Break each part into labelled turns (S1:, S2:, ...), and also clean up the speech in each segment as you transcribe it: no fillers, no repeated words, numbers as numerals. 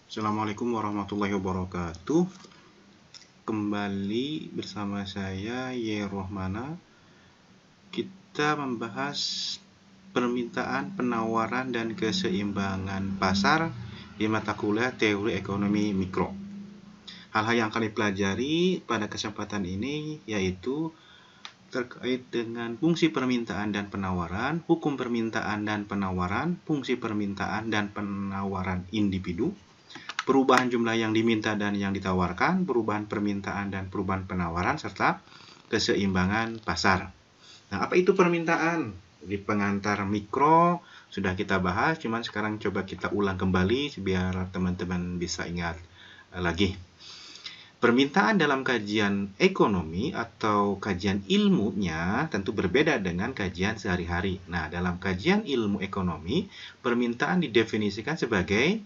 S1: Assalamualaikum warahmatullahi wabarakatuh. Kembali bersama saya Ye Rohmana. Kita membahas permintaan, penawaran, dan keseimbangan pasar di mata kuliah Teori Ekonomi Mikro. Hal-hal yang kami pelajari pada kesempatan ini yaitu terkait dengan fungsi permintaan dan penawaran, hukum permintaan dan penawaran, fungsi permintaan dan penawaran individu, perubahan jumlah yang diminta dan yang ditawarkan, perubahan permintaan dan perubahan penawaran, serta keseimbangan pasar. Nah, apa itu permintaan? Di pengantar mikro sudah kita bahas, cuman sekarang coba kita ulang kembali biar teman-teman bisa ingat lagi. Permintaan dalam kajian ekonomi atau kajian ilmunya tentu berbeda dengan kajian sehari-hari. Nah, dalam kajian ilmu ekonomi, permintaan didefinisikan sebagai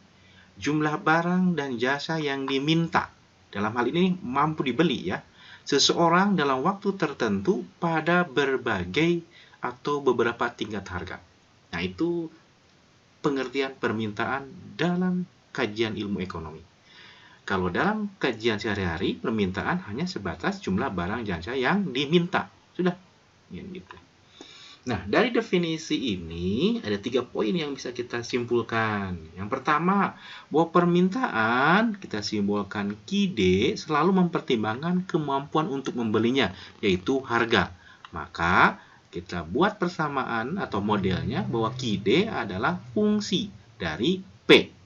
S1: jumlah barang dan jasa yang diminta. Dalam hal ini mampu dibeli ya. Seseorang dalam waktu tertentu pada berbagai atau beberapa tingkat harga. Nah, itu pengertian permintaan dalam kajian ilmu ekonomi. Kalau dalam kajian sehari-hari, permintaan hanya sebatas jumlah barang jasa yang diminta. Sudah. Gitu. Nah, dari definisi ini ada 3 poin yang bisa kita simpulkan. Yang pertama, bahwa permintaan kita simbolkan KIDE selalu mempertimbangkan kemampuan untuk membelinya, yaitu harga. Maka kita buat persamaan atau modelnya bahwa KIDE adalah fungsi dari P.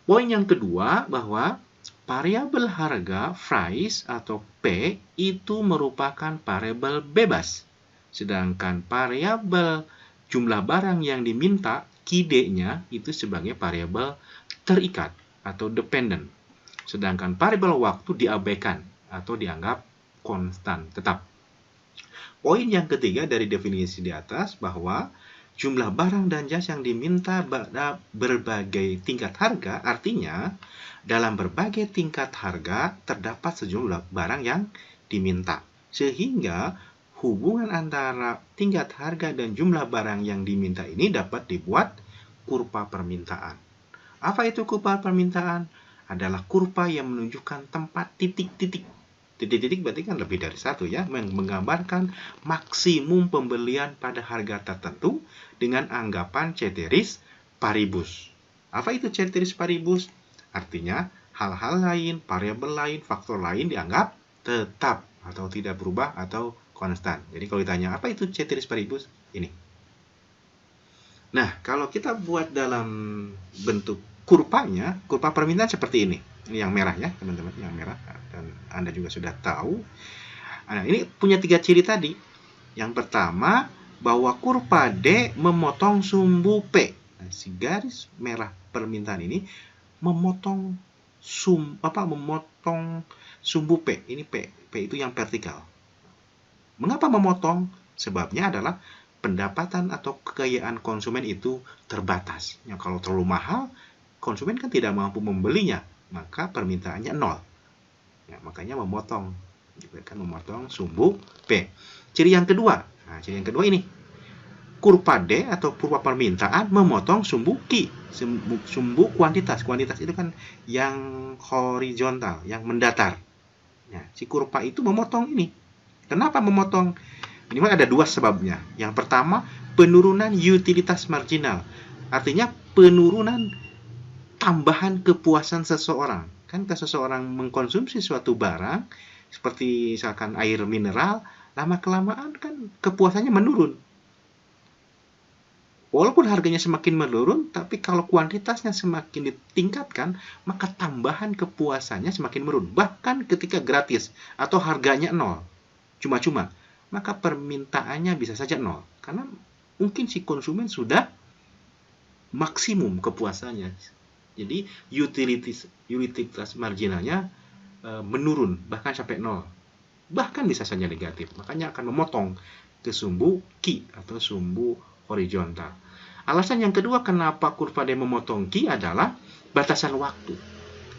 S1: Poin yang kedua, bahwa variabel harga price atau P itu merupakan variabel bebas. Sedangkan variabel jumlah barang yang diminta, KIDE-nya itu sebagai variabel terikat atau dependent. Sedangkan variabel waktu diabaikan atau dianggap konstan tetap. Poin yang ketiga dari definisi di atas bahwa jumlah barang dan jasa yang diminta pada berbagai tingkat harga, artinya dalam berbagai tingkat harga terdapat sejumlah barang yang diminta. Sehingga hubungan antara tingkat harga dan jumlah barang yang diminta ini dapat dibuat kurva permintaan. Apa itu kurva permintaan? Adalah kurva yang menunjukkan tempat titik-titik. Titik-titik berarti kan lebih dari satu ya, menggambarkan maksimum pembelian pada harga tertentu dengan anggapan ceteris paribus. Apa itu ceteris paribus? Artinya hal-hal lain, variabel lain, faktor lain dianggap tetap atau tidak berubah atau konstan. Jadi kalau ditanya apa itu ceteris paribus? Ini. Nah, kalau kita buat dalam bentuk kurvanya, kurva permintaan seperti ini. Ini yang merah ya, teman-teman, yang merah. Dan Anda juga sudah tahu. Nah, ini punya 3 ciri tadi. Yang pertama, bahwa kurva D memotong sumbu P. Nah, si garis merah permintaan ini memotong sumbu P. Ini P. P itu yang vertikal. Mengapa memotong? Sebabnya adalah pendapatan atau kekayaan konsumen itu terbatas. Ya, kalau terlalu mahal, konsumen kan tidak mampu membelinya, maka permintaannya 0. Ya, makanya memotong. Kan memotong sumbu P. Ciri yang kedua. Nah, ciri yang kedua ini. Kurva D atau kurva permintaan memotong sumbu Q. Sumbu kuantitas. Kuantitas itu kan yang horizontal, yang mendatar. Nah, si kurva itu memotong ini. Kenapa memotong? Ini ada 2 sebabnya. Yang pertama, penurunan utilitas marginal. Artinya penurunan tambahan kepuasan seseorang. Kan seseorang mengkonsumsi suatu barang, seperti misalkan air mineral, lama-kelamaan kan kepuasannya menurun. Walaupun harganya semakin menurun, tapi kalau kuantitasnya semakin ditingkatkan, maka tambahan kepuasannya semakin menurun. Bahkan ketika gratis atau harganya 0, cuma-cuma, maka permintaannya bisa saja 0. Karena mungkin si konsumen sudah maksimum kepuasannya. Jadi utilitas marginalnya menurun, bahkan sampai 0. Bahkan bisa saja negatif. Makanya akan memotong ke sumbu Q atau sumbu horizontal. Alasan yang kedua kenapa kurva D memotong Q adalah batasan waktu.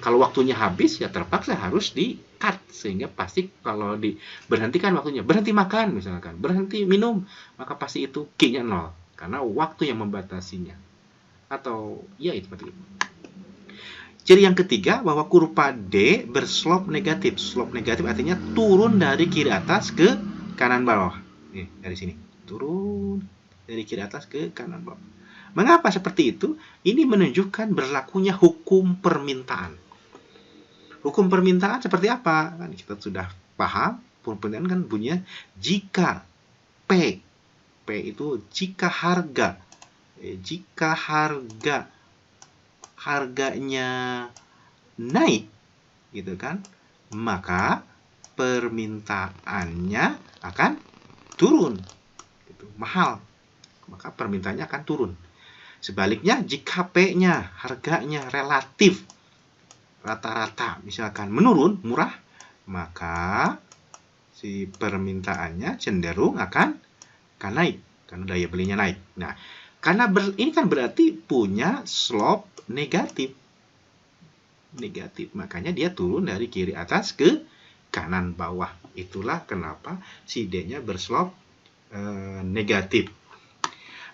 S1: Kalau waktunya habis, ya terpaksa harus di-cut. Sehingga pasti kalau diberhentikan waktunya, berhenti makan misalkan, berhenti minum, maka pasti itu Q-nya 0. Karena waktu yang membatasinya. Atau, ya itu seperti itu. Ciri yang ketiga, bahwa kurva D berslop negatif. Slop negatif artinya turun dari kiri atas ke kanan bawah. Nih, dari sini. Turun dari kiri atas ke kanan bawah. Mengapa seperti itu? Ini menunjukkan berlakunya hukum permintaan. Hukum permintaan seperti apa? Kan kita sudah paham. Hukum permintaan kan bunyinya jika P itu jika harga. Jika harganya naik, gitu kan, maka permintaannya akan turun, gitu, mahal, maka permintaannya akan turun. Sebaliknya, jika P-nya, harganya relatif rata-rata misalkan menurun, murah, maka si permintaannya cenderung akan naik karena daya belinya naik. Nah, karena ini kan berarti punya slope negatif, makanya dia turun dari kiri atas ke kanan bawah. Itulah kenapa si D-nya berslop negatif.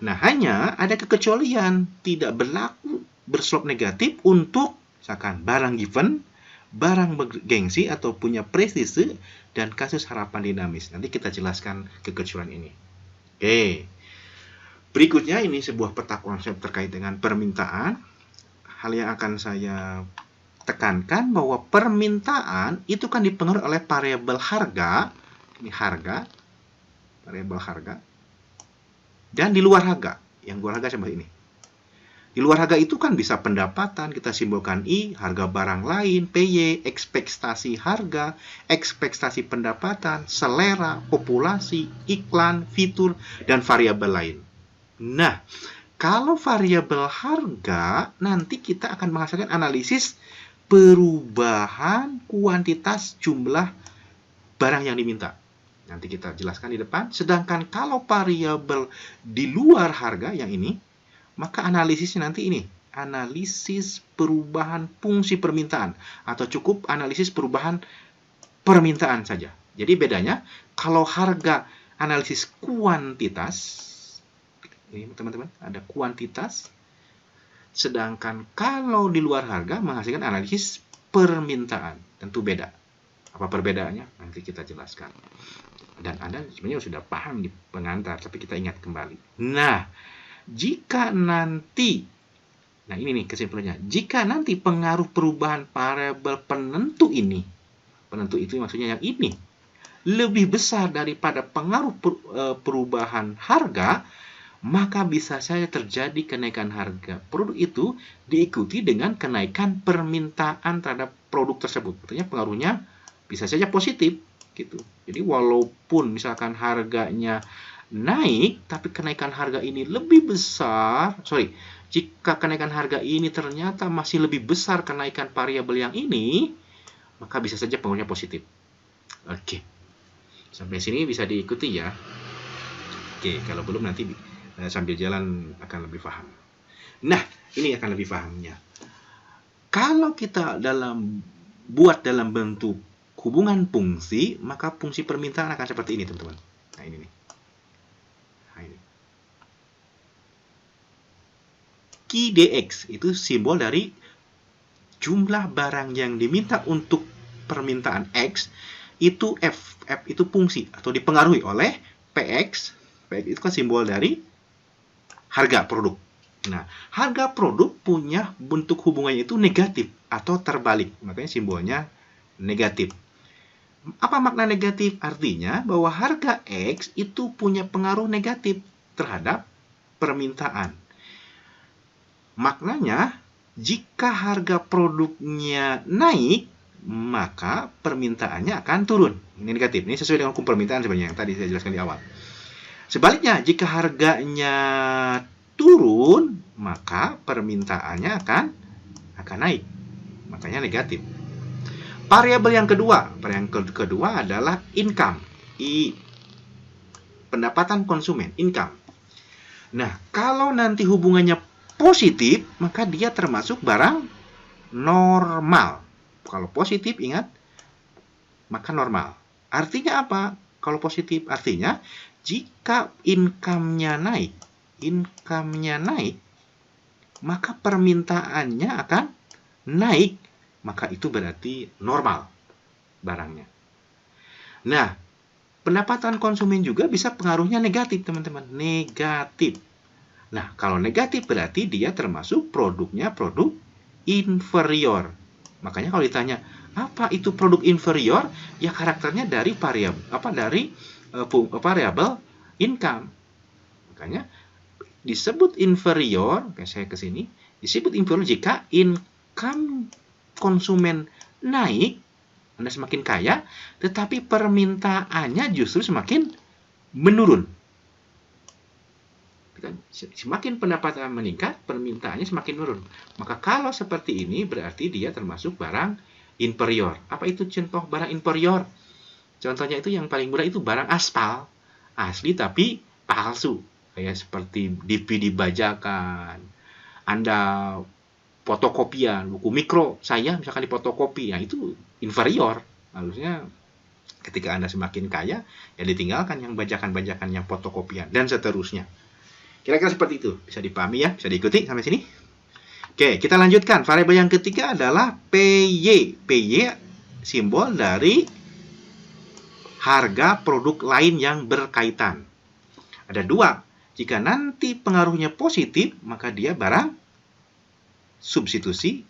S1: Nah, hanya ada kekecualian, tidak berlaku berslop negatif untuk misalkan barang given, barang bergengsi atau punya prestise, dan kasus harapan dinamis. Nanti kita jelaskan kekecualian ini. Oke. Berikutnya ini sebuah peta konsep terkait dengan permintaan. Hal yang akan saya tekankan bahwa permintaan itu kan dipengaruhi oleh variabel harga. Ini harga, variabel harga. Dan di luar harga, yang luar harga seperti ini. Di luar harga itu kan bisa pendapatan, kita simbolkan I, harga barang lain, PY, ekspektasi harga, ekspektasi pendapatan, selera, populasi, iklan, fitur, dan variabel lain. Nah, kalau variabel harga, nanti kita akan menghasilkan analisis perubahan kuantitas jumlah barang yang diminta. Nanti kita jelaskan di depan. Sedangkan kalau variabel di luar harga yang ini, maka analisisnya nanti ini. Analisis perubahan fungsi permintaan. Atau cukup analisis perubahan permintaan saja. Jadi bedanya, kalau harga analisis kuantitas, ini teman-teman, ada kuantitas. Sedangkan kalau di luar harga menghasilkan analisis permintaan. Tentu beda. Apa perbedaannya? Nanti kita jelaskan. Dan Anda sebenarnya sudah paham di pengantar, tapi kita ingat kembali. Nah, jika nanti, nah ini nih kesimpulannya, jika nanti pengaruh perubahan variabel penentu ini, penentu itu maksudnya yang ini, lebih besar daripada pengaruh perubahan harga, maka bisa saja terjadi kenaikan harga produk itu diikuti dengan kenaikan permintaan terhadap produk tersebut. Artinya pengaruhnya bisa saja positif, gitu. Jadi walaupun misalkan harganya naik, tapi kenaikan harga ini lebih besar, jika kenaikan harga ini ternyata masih lebih besar kenaikan variabel yang ini, maka bisa saja pengaruhnya positif. Oke. Sampai sini bisa diikuti ya. Oke, kalau belum nanti sambil jalan akan lebih paham. Nah, ini akan lebih pahamnya. Kalau kita buat dalam bentuk hubungan fungsi, maka fungsi permintaan akan seperti ini, teman-teman. Nah, ini nih. Nah, ini. Ki DX itu simbol dari jumlah barang yang diminta untuk permintaan X, itu F. F itu fungsi atau dipengaruhi oleh PX. PX itu kan simbol dari harga produk. Nah, harga produk punya bentuk hubungannya itu negatif atau terbalik. Makanya simbolnya negatif. Apa makna negatif? Artinya bahwa harga X itu punya pengaruh negatif terhadap permintaan. Maknanya, jika harga produknya naik, maka permintaannya akan turun. Ini negatif. Ini sesuai dengan hukum permintaan sebenarnya yang tadi saya jelaskan di awal. Sebaliknya, jika harganya turun, maka permintaannya akan naik. Makanya negatif. Variabel yang kedua adalah income. Pendapatan konsumen, income. Nah, kalau nanti hubungannya positif, maka dia termasuk barang normal. Kalau positif, ingat, maka normal. Artinya apa? Kalau positif, artinya jika income-nya naik, maka permintaannya akan naik, maka itu berarti normal barangnya. Nah, pendapatan konsumen juga bisa pengaruhnya negatif, teman-teman. Negatif. Nah, kalau negatif berarti dia termasuk produknya produk inferior. Makanya kalau ditanya, apa itu produk inferior? Ya karakternya dari variabel income. Makanya disebut inferior, kayak saya ke sini, disebut inferior jika income konsumen naik, Anda semakin kaya, tetapi permintaannya justru semakin menurun. Semakin pendapatan meningkat, permintaannya semakin menurun. Maka kalau seperti ini berarti dia termasuk barang inferior. Apa itu contoh barang inferior? Contohnya itu yang paling mudah itu barang aspal. Asli tapi palsu. Kayak seperti DVD bajakan. Anda fotokopian, buku mikro, saya misalkan difotokopi, ya itu inferior. Harusnya ketika Anda semakin kaya, ya ditinggalkan yang bajakan-bajakan, yang fotokopian, dan seterusnya. Kira-kira seperti itu. Bisa dipahami ya? Bisa diikuti sampai sini? Oke, kita lanjutkan. Variabel yang ketiga adalah PY. PY simbol dari harga produk lain yang berkaitan. Ada dua. Jika nanti pengaruhnya positif, maka dia barang substitusi.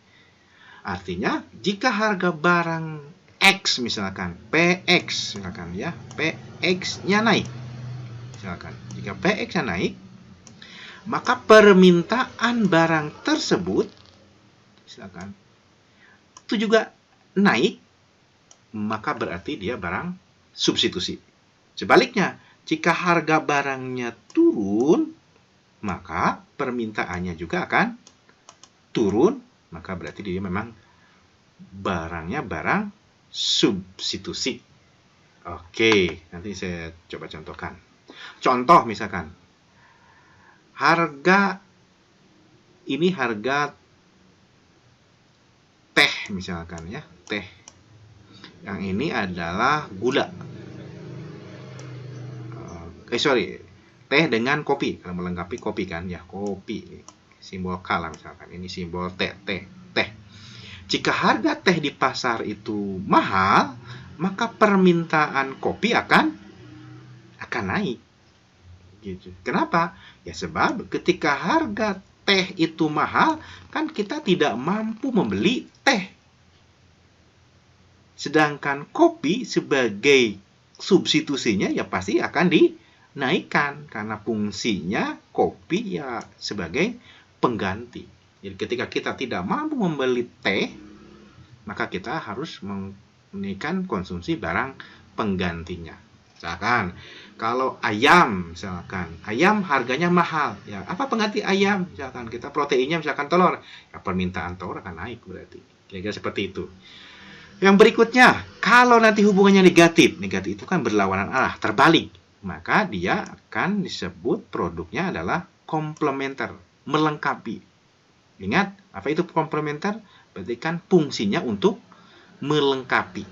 S1: Artinya, jika harga barang X misalkan, PX misalkan ya, PX-nya naik. Misalkan, jika PX-nya naik, maka permintaan barang tersebut misalkan itu juga naik, maka berarti dia barang substitusi. Sebaliknya, jika harga barangnya turun, maka permintaannya juga akan turun, maka berarti dia memang barangnya barang substitusi. Oke, nanti saya coba contohkan. Contoh misalkan, harga teh misalkan ya, teh. Yang ini adalah gula. Teh dengan kopi, kalau melengkapi kopi kan ya, kopi. Simbol K lah misalkan, ini simbol teh. Jika harga teh di pasar itu mahal, maka permintaan kopi akan naik. Gitu. Kenapa? Ya sebab ketika harga teh itu mahal, kan kita tidak mampu membeli teh. Sedangkan kopi sebagai substitusinya ya pasti akan dinaikkan karena fungsinya kopi ya sebagai pengganti. Jadi ketika kita tidak mampu membeli teh, maka kita harus menaikkan konsumsi barang penggantinya. Misalkan kalau ayam, misalkan ayam harganya mahal, ya apa pengganti ayam? Misalkan kita proteinnya misalkan telur, ya permintaan telur akan naik berarti. Kira-kira seperti itu. Yang berikutnya, kalau nanti hubungannya negatif itu kan berlawanan arah, terbalik, maka dia akan disebut produknya adalah komplementer, melengkapi. Ingat, apa itu komplementer? Berarti kan fungsinya untuk melengkapi.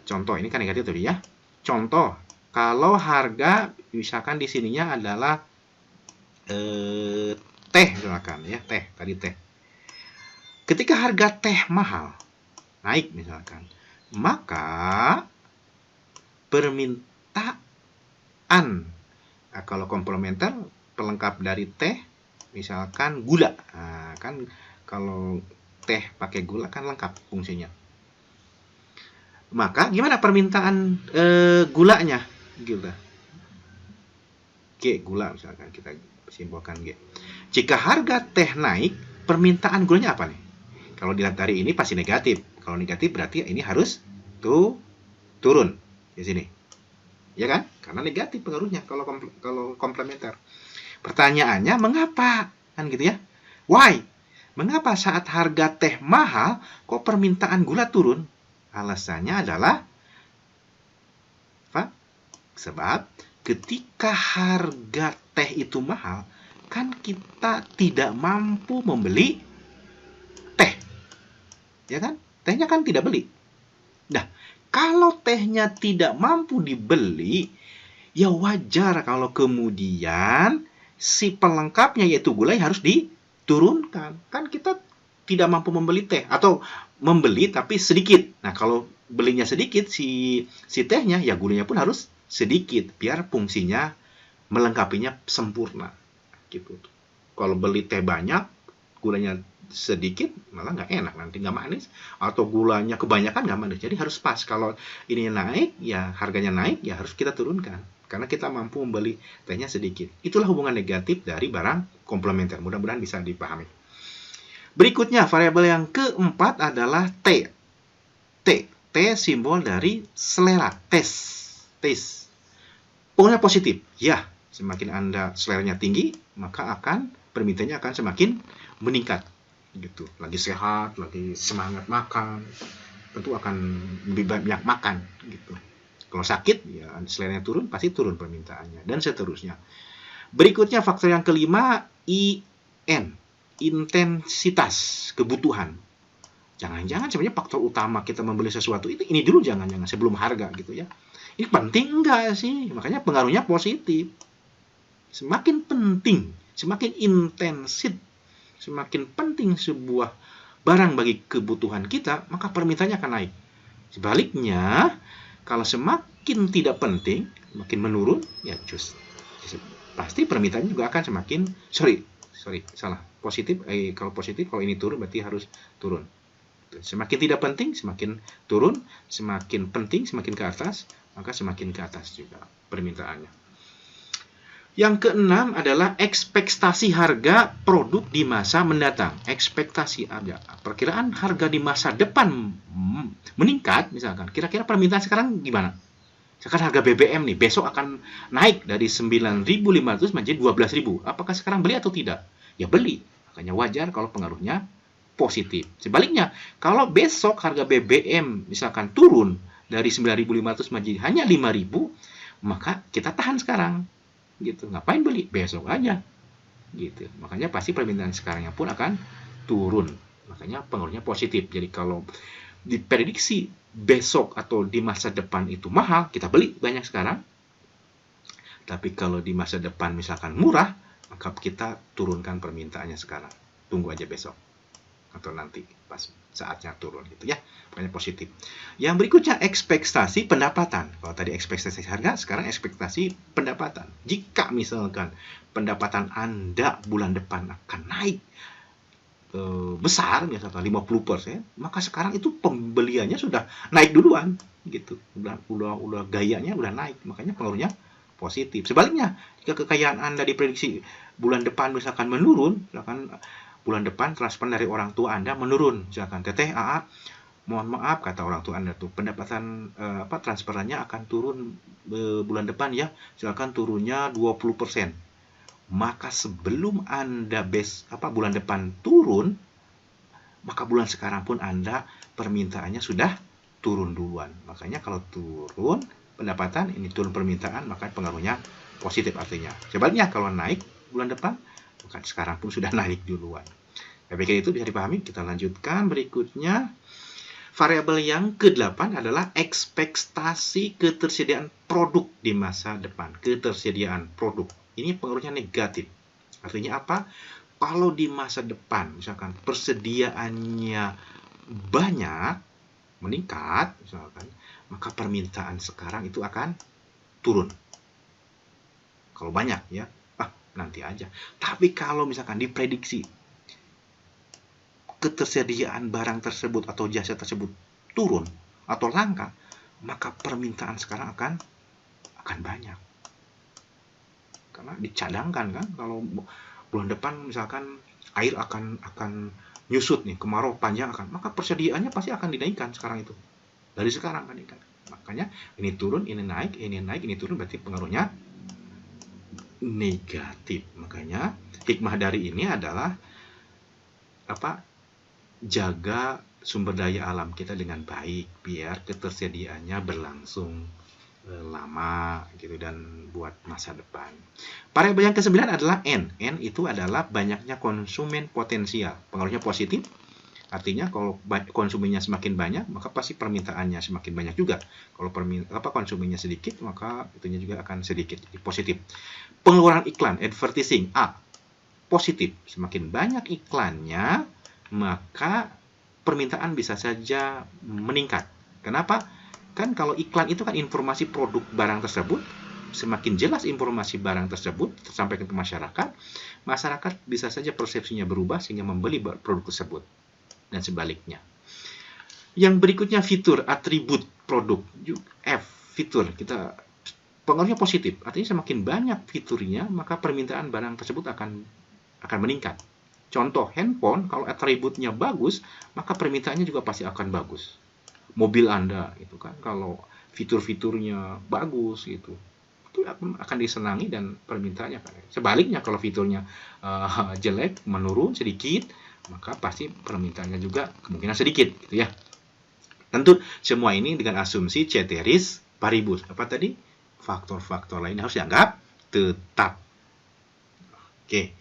S1: Contoh ini kan negatif tadi ya. Contoh, kalau harga misalkan di sininya adalah teh misalkan ya, teh. Ketika harga teh mahal, naik misalkan, maka permintaan kalau komplementer pelengkap dari teh misalkan gula. Nah, kan kalau teh pakai gula kan lengkap fungsinya. Maka gimana permintaan gulanya? Gula. G, gula misalkan kita simbolkan G. Jika harga teh naik, permintaan gulanya apa nih? Kalau dilihat dari ini pasti negatif. Kalau negatif berarti ini harus turun di sini. Ya kan? Karena negatif pengaruhnya kalau komplementer. Pertanyaannya mengapa? Kan gitu ya. Why? Mengapa saat harga teh mahal kok permintaan gula turun? Alasannya adalah apa? Sebab ketika harga teh itu mahal, kan kita tidak mampu membeli teh. Ya kan? Tehnya kan tidak beli. Nah, kalau tehnya tidak mampu dibeli, ya wajar kalau kemudian si pelengkapnya yaitu gula harus turunkan. Kan kita tidak mampu membeli teh, atau membeli tapi sedikit. Nah, kalau belinya sedikit, si tehnya, ya gulanya pun harus sedikit, biar fungsinya melengkapinya sempurna. Gitu. Kalau beli teh banyak, gulanya sedikit, malah nggak enak, nanti nggak manis. Atau gulanya kebanyakan nggak manis. Jadi harus pas. Kalau ini naik, ya harganya naik, ya harus kita turunkan. Karena kita mampu membeli tehnya sedikit. Itulah hubungan negatif dari barang komplementer. Mudah-mudahan bisa dipahami. Berikutnya, variabel yang keempat adalah T. T simbol dari selera, taste. Pokoknya positif. Ya, semakin Anda seleranya tinggi, maka permintaannya akan semakin meningkat. Gitu. Lagi sehat, lagi semangat makan, tentu akan lebih banyak makan. Gitu. Kalau sakit, ya seleranya turun, pasti turun permintaannya, dan seterusnya. Berikutnya, faktor yang kelima, IN. Intensitas kebutuhan. Jangan-jangan sebenarnya faktor utama kita membeli sesuatu itu ini dulu, jangan-jangan sebelum harga gitu ya. Ini penting enggak sih? Makanya pengaruhnya positif. Semakin penting, semakin intensif, semakin penting sebuah barang bagi kebutuhan kita, maka permintaannya akan naik. Sebaliknya, kalau semakin tidak penting, makin menurun, ya pasti permintaannya juga akan semakin positif. Kalau positif, kalau ini turun berarti harus turun. Semakin tidak penting, semakin turun, semakin penting, semakin ke atas, maka semakin ke atas juga permintaannya. Yang keenam adalah ekspektasi harga produk di masa mendatang. Ekspektasi ada. Perkiraan harga di masa depan meningkat, misalkan. Kira-kira permintaan sekarang gimana? Sekarang harga BBM nih, besok akan naik dari 9.500 menjadi 12.000. Apakah sekarang beli atau tidak? Ya beli. Makanya wajar kalau pengaruhnya positif. Sebaliknya, kalau besok harga BBM misalkan turun dari 9.500 menjadi hanya 5.000, maka kita tahan sekarang. Gitu. Ngapain beli? Besok aja. Gitu. Makanya pasti permintaan sekarangnya pun akan turun. Makanya pengaruhnya positif. Jadi kalau diprediksi besok atau di masa depan itu mahal, kita beli banyak sekarang. Tapi kalau di masa depan misalkan murah, maka kita turunkan permintaannya sekarang. Tunggu aja besok atau nanti pas saatnya turun gitu ya. Pokoknya positif. Yang berikutnya ekspektasi pendapatan. Kalau tadi ekspektasi harga, sekarang ekspektasi pendapatan. Jika misalkan pendapatan Anda bulan depan akan naik besar, misalkan 50%, maka sekarang itu pembeliannya sudah naik duluan gitu. Udah gayanya udah naik, makanya pengaruhnya positif. Sebaliknya, jika kekayaan Anda diprediksi bulan depan misalkan menurun, misalkan bulan depan transfer dari orang tua Anda menurun, misalkan Teteh, AA, mohon maaf kata orang tua Anda tuh, pendapatan transferannya akan turun bulan depan ya, misalkan turunnya 20%. Maka sebelum Anda bulan depan turun, maka bulan sekarang pun Anda permintaannya sudah turun duluan. Makanya kalau turun pendapatan, ini turun permintaan, maka pengaruhnya positif artinya. Sebaliknya kalau naik bulan depan, maka sekarang pun sudah naik duluan. Saya pikir itu bisa dipahami. Kita lanjutkan berikutnya. Variabel yang ke-8 adalah ekspektasi ketersediaan produk di masa depan. Ketersediaan produk. Ini pengaruhnya negatif. Artinya apa? Kalau di masa depan, misalkan persediaannya banyak, meningkat, misalkan, maka permintaan sekarang itu akan turun. Kalau banyak ya, nanti aja. Tapi kalau misalkan diprediksi ketersediaan barang tersebut atau jasa tersebut turun atau langka, maka permintaan sekarang akan banyak. Karena dicadangkan kan, kalau bulan depan misalkan air akan nyusut nih, kemarau panjang maka persediaannya pasti akan dinaikkan sekarang itu. Dari sekarang kan. Makanya ini turun, ini naik, ini turun, berarti pengaruhnya negatif. Makanya hikmah dari ini adalah jaga sumber daya alam kita dengan baik biar ketersediaannya berlangsung lama gitu dan buat masa depan. Variabel yang ke-9 adalah N. N itu adalah banyaknya konsumen potensial. Pengaruhnya positif. Artinya kalau konsumennya semakin banyak, maka pasti permintaannya semakin banyak juga. Kalau konsumennya sedikit, maka itunya juga akan sedikit. Jadi positif. Pengeluaran iklan, advertising, A. positif. Semakin banyak iklannya, maka permintaan bisa saja meningkat. Kenapa? Kan kalau iklan itu kan informasi produk barang tersebut, semakin jelas informasi barang tersebut tersampaikan ke masyarakat, masyarakat bisa saja persepsinya berubah sehingga membeli produk tersebut, dan sebaliknya. Yang berikutnya fitur, atribut produk. F, fitur. Kita pengaruhnya positif, artinya semakin banyak fiturnya, maka permintaan barang tersebut akan meningkat. Contoh, handphone, kalau atributnya bagus, maka permintaannya juga pasti akan bagus. Mobil Anda, itu kan, kalau fitur-fiturnya bagus, itu akan disenangi dan permintaannya akan. Sebaliknya, kalau fiturnya jelek, menurun sedikit, maka pasti permintaannya juga kemungkinan sedikit, gitu ya. Tentu semua ini dengan asumsi ceteris paribus. Apa tadi? Faktor-faktor lain harus dianggap tetap. Oke.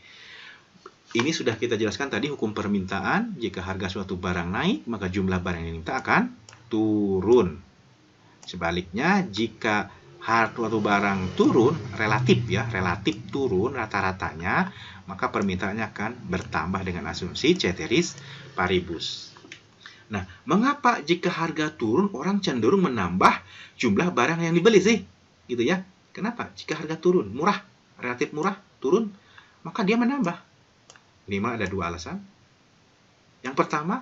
S1: Ini sudah kita jelaskan tadi hukum permintaan. Jika harga suatu barang naik, maka jumlah barang yang diminta akan turun. Sebaliknya, jika harga suatu barang turun, relatif turun rata-ratanya, maka permintaannya akan bertambah dengan asumsi ceteris paribus. Nah, mengapa jika harga turun orang cenderung menambah jumlah barang yang dibeli sih? Gitu ya. Kenapa? Jika harga turun, murah, relatif murah, turun, maka dia menambah. Minimal ada 2 alasan. Yang pertama,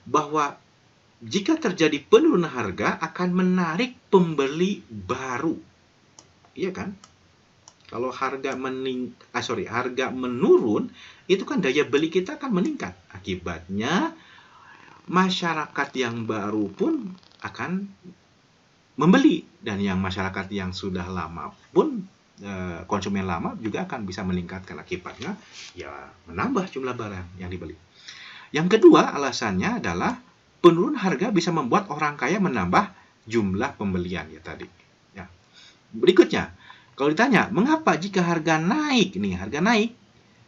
S1: bahwa jika terjadi penurunan harga akan menarik pembeli baru. Iya kan? Kalau harga harga menurun, itu kan daya beli kita akan meningkat. Akibatnya masyarakat yang baru pun akan membeli, dan yang masyarakat yang sudah lama pun konsumen lama juga akan bisa meningkatkan. Akibatnya ya menambah jumlah barang yang dibeli. Yang kedua alasannya adalah penurunan harga bisa membuat orang kaya menambah jumlah pembelian ya tadi. Ya. Berikutnya, kalau ditanya mengapa jika harga naik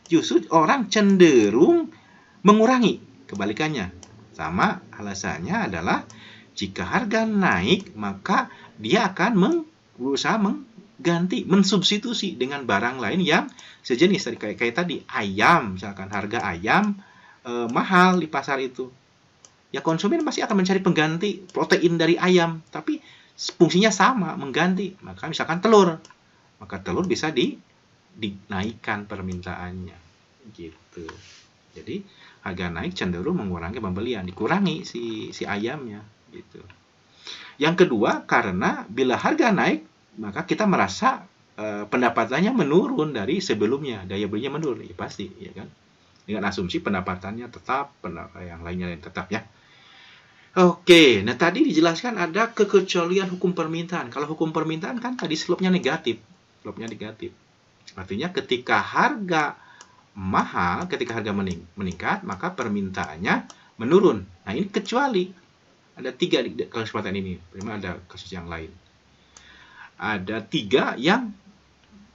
S1: justru orang cenderung mengurangi. Kebalikannya, sama alasannya adalah jika harga naik maka dia akan berusaha mengganti, mensubstitusi dengan barang lain yang sejenis. Kayak tadi ayam, misalkan harga ayam mahal di pasar itu, ya konsumen pasti akan mencari pengganti protein dari ayam, tapi fungsinya sama, mengganti. Maka misalkan telur, maka telur bisa dinaikkan permintaannya gitu. Jadi harga naik cenderung mengurangi pembelian, dikurangi si ayamnya gitu. Yang kedua, karena bila harga naik maka kita merasa pendapatannya menurun dari sebelumnya, daya belinya menurun, ya pasti ya kan. Dengan asumsi pendapatannya tetap, yang lainnya tetap ya. Oke, nah tadi dijelaskan ada kekecualian hukum permintaan. Kalau hukum permintaan kan tadi slope-nya negatif. Artinya ketika harga mahal, ketika harga meningkat, maka permintaannya menurun. Nah, ini kecuali. Ada 3 di kesempatan ini. Memang ada kasus yang lain. Ada 3 yang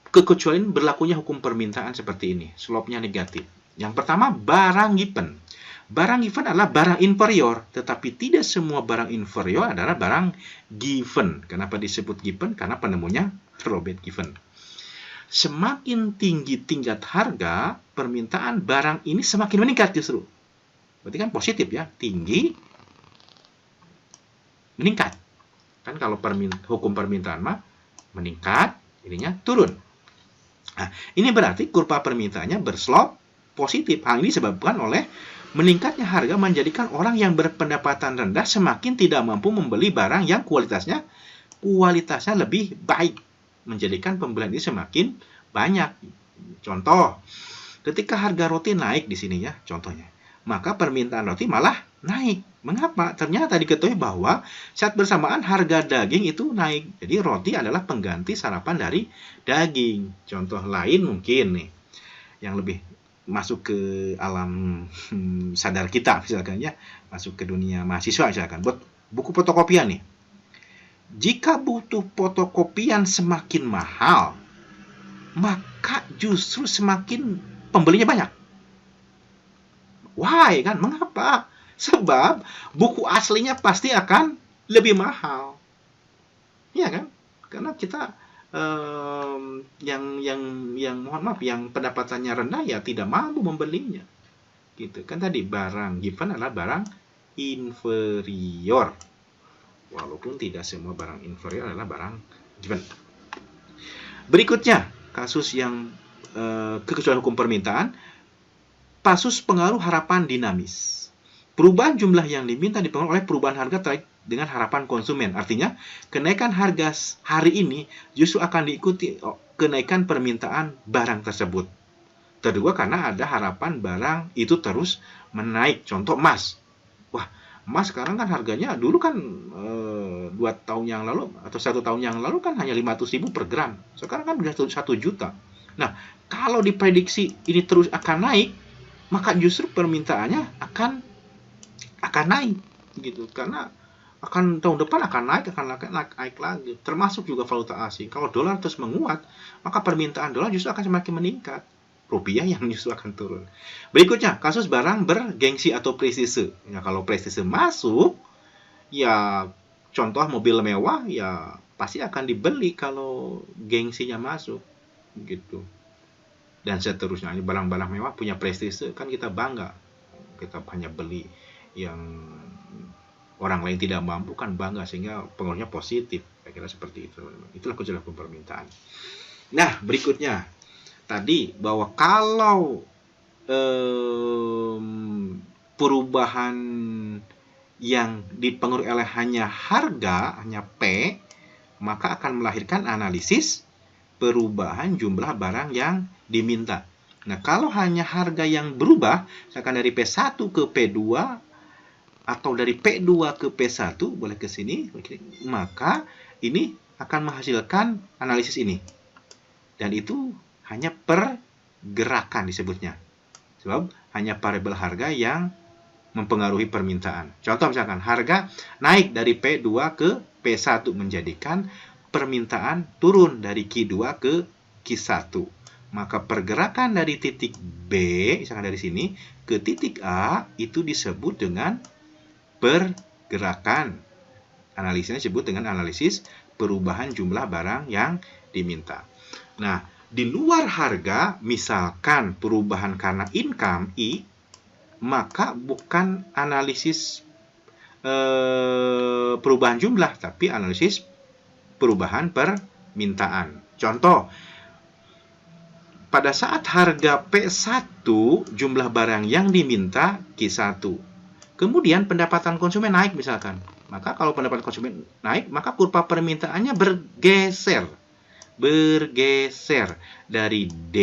S1: kekecualian berlakunya hukum permintaan seperti ini. Slope-nya negatif. Yang pertama, barang given. Barang given adalah barang inferior, tetapi tidak semua barang inferior adalah barang given. Kenapa disebut given? Karena penemunya Robert Given. Semakin tinggi tingkat harga, permintaan barang ini semakin meningkat justru. Berarti kan positif ya, tinggi meningkat. Kan kalau hukum permintaan mah meningkat, ininya turun. Nah, ini berarti kurva permintaannya berslope positif. Hal ini disebabkan oleh meningkatnya harga menjadikan orang yang berpendapatan rendah semakin tidak mampu membeli barang yang kualitasnya lebih baik, menjadikan pembelian ini semakin banyak. Contoh, ketika harga roti naik di sini ya, contohnya, maka permintaan roti malah naik. Mengapa? Ternyata diketahui bahwa saat bersamaan harga daging itu naik. Jadi roti adalah pengganti sarapan dari daging. Contoh lain mungkin nih, yang lebih masuk ke alam sadar kita misalkan ya, masuk ke dunia mahasiswa misalkan, buat buku fotokopian nih. Jika butuh fotokopian semakin mahal, maka justru semakin pembelinya banyak. Why kan? Mengapa? Sebab buku aslinya pasti akan lebih mahal. Iya kan? Karena kita mohon maaf, yang pendapatannya rendah ya tidak mampu membelinya. Gitu kan, tadi barang given adalah barang inferior. Walaupun tidak semua barang inferior adalah barang given. Berikutnya, kasus yang kekecualian hukum permintaan, kasus pengaruh harapan dinamis. Perubahan jumlah yang diminta dipengaruhi oleh perubahan harga terkait dengan harapan konsumen. Artinya, kenaikan harga hari ini justru akan diikuti kenaikan permintaan barang tersebut. Kedua, karena ada harapan barang itu terus menaik. Contoh emas. Wah, emas sekarang kan harganya dulu kan 2 tahun yang lalu atau 1 tahun yang lalu kan hanya 500.000 per gram. Sekarang kan sudah 1 juta. Nah, kalau diprediksi ini terus akan naik, maka justru permintaannya akan naik gitu, karena akan tahun depan akan naik lagi. Termasuk juga valuta asing. Kalau dolar terus menguat, maka permintaan dolar justru akan semakin meningkat. Rupiah yang justru akan turun. Berikutnya, kasus barang bergengsi atau prestise. Ya, kalau prestise masuk, ya contoh mobil mewah ya pasti akan dibeli kalau gengsinya masuk gitu. Dan seterusnya, barang-barang mewah punya prestise kan kita bangga. Kita hanya beli yang orang lain tidak mampu kan bangga, sehingga pengaruhnya positif. Saya kira seperti itu. Itulah kecualian hukum permintaan. Nah, berikutnya tadi bahwa kalau perubahan yang dipengaruhi oleh hanya harga, hanya P, maka akan melahirkan analisis perubahan jumlah barang yang diminta. Nah, kalau hanya harga yang berubah, misalkan dari P1 ke P2 atau dari P2 ke P1, boleh ke sini, maka ini akan menghasilkan analisis ini. Dan itu hanya pergerakan disebutnya. Sebab hanya variabel harga yang mempengaruhi permintaan. Contoh misalkan harga naik dari P2 ke P1 menjadikan permintaan turun dari Q2 ke Q1. Maka pergerakan dari titik B, misalkan dari sini, ke titik A, itu disebut dengan pergerakan. Analisisnya disebut dengan analisis perubahan jumlah barang yang diminta. Nah, di luar harga, misalkan perubahan karena income, I, maka bukan analisis perubahan jumlah, tapi analisis perubahan permintaan. Contoh, pada saat harga P1 jumlah barang yang diminta Q1. Kemudian pendapatan konsumen naik misalkan. Maka kalau pendapatan konsumen naik, maka kurva permintaannya bergeser dari D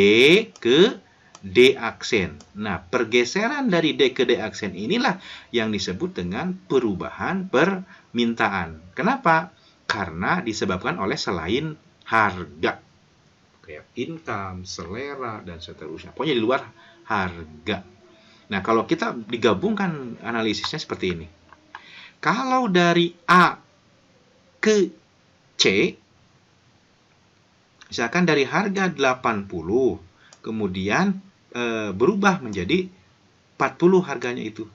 S1: ke D aksen. Nah, pergeseran dari D ke D aksen inilah yang disebut dengan perubahan permintaan. Kenapa? Karena disebabkan oleh selain harga. Kayak income, selera, dan seterusnya. Pokoknya di luar harga. Nah, kalau kita digabungkan analisisnya seperti ini. Kalau dari A ke C, misalkan dari harga 80, kemudian berubah menjadi 40 harganya itu.